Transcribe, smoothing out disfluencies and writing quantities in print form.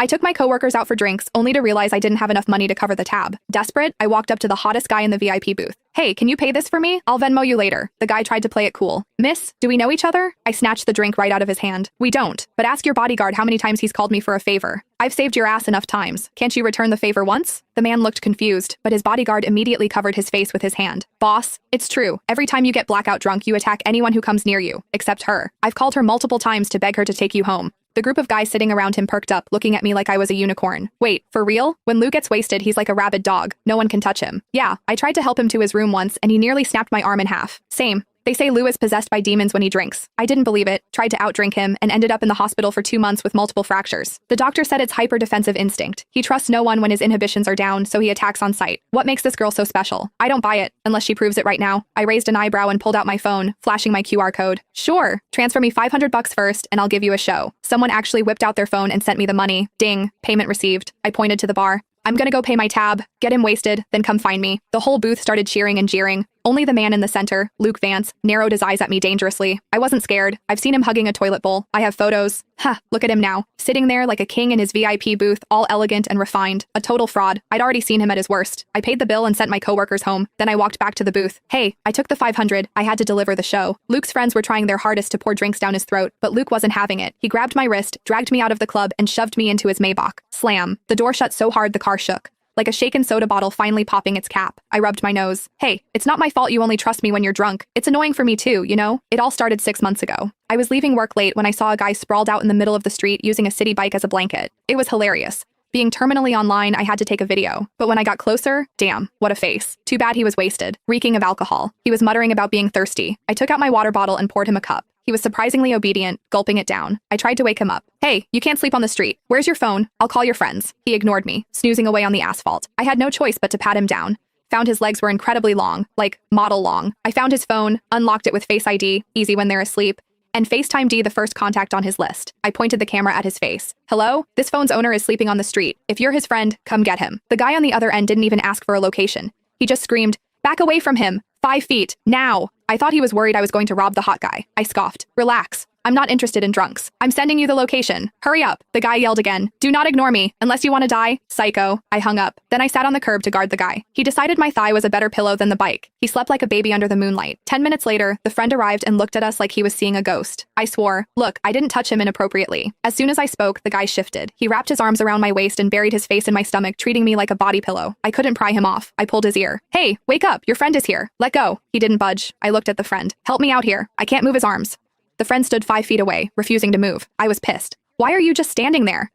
I took my coworkers out for drinks, only to realize I didn't have enough money to cover the tab. Desperate, I walked up to the hottest guy in the VIP booth. Hey, can you pay this for me? I'll Venmo you later. The guy tried to play it cool. Miss, do we know each other? I snatched the drink right out of his hand. We don't, but ask your bodyguard how many times he's called me for a favor. I've saved your ass enough times. Can't you return the favor once? The man looked confused, but his bodyguard immediately covered his face with his hand. Boss, it's true. Every time you get blackout drunk, you attack anyone who comes near you, except her. I've called her multiple times to beg her to take you home. The group of guys sitting around him perked up, looking at me like I was a unicorn. Wait, for real? When Lou gets wasted, he's like a rabid dog. No one can touch him. Yeah, I tried to help him to his room once, and he nearly snapped my arm in half. Same. They say Lou is possessed by demons when he drinks. I didn't believe it, tried to outdrink him, and ended up in the hospital for 2 months with multiple fractures. The doctor said it's hyper-defensive instinct. He trusts no one when his inhibitions are down, so he attacks on sight. What makes this girl so special? I don't buy it, unless she proves it right now. I raised an eyebrow and pulled out my phone, flashing my QR code. Sure, transfer me $500 first, and I'll give you a show. Someone actually whipped out their phone and sent me the money. Ding, payment received. I pointed to the bar. I'm gonna go pay my tab, get him wasted, then come find me. The whole booth started cheering and jeering. Only the man in the center, Luke Vance, narrowed his eyes at me dangerously. I wasn't scared. I've seen him hugging a toilet bowl. I have photos. Look at him now, sitting there like a king in his VIP booth, all elegant and refined. A total fraud. I'd already seen him at his worst. I paid the bill and sent my coworkers home. Then I walked back to the booth. Hey, I took the 500. I had to deliver the show. Luke's friends were trying their hardest to pour drinks down his throat, but Luke wasn't having it. He grabbed my wrist, dragged me out of the club, and shoved me into his Maybach. Slam. The door shut so hard the car shook. Like a shaken soda bottle finally popping its cap. I rubbed my nose. Hey, it's not my fault you only trust me when you're drunk. It's annoying for me too, you know? It all started 6 months ago. I was leaving work late when I saw a guy sprawled out in the middle of the street using a city bike as a blanket. It was hilarious. Being terminally online, I had to take a video. But when I got closer, damn, what a face. Too bad he was wasted, reeking of alcohol. He was muttering about being thirsty. I took out my water bottle and poured him a cup. He was surprisingly obedient, gulping it down. I tried to wake him up. Hey, you can't sleep on the street. Where's your phone? I'll call your friends. He ignored me, snoozing away on the asphalt. I had no choice but to pat him down. Found his legs were incredibly long, like model long. I found his phone, unlocked it with Face ID, easy when they're asleep, and FaceTime D the first contact on his list. I pointed the camera at his face. Hello? This phone's owner is sleeping on the street. If you're his friend, come get him. The guy on the other end didn't even ask for a location. He just screamed, back away from him. 5 feet. Now. I thought he was worried I was going to rob the hot guy. I scoffed. Relax. I'm not interested in drunks. I'm sending you the location. Hurry up. The guy yelled again. Do not ignore me, unless you want to die. Psycho. I hung up. Then I sat on the curb to guard the guy. He decided my thigh was a better pillow than the bike. He slept like a baby under the moonlight. 10 minutes later, the friend arrived and looked at us like he was seeing a ghost. I swore. Look, I didn't touch him inappropriately. As soon as I spoke, the guy shifted. He wrapped his arms around my waist and buried his face in my stomach, treating me like a body pillow. I couldn't pry him off. I pulled his ear. Hey, wake up. Your friend is here. Let go. He didn't budge. I looked at the friend. Help me out here. I can't move his arms. The friend stood 5 feet away, refusing to move. I was pissed. Why are you just standing there?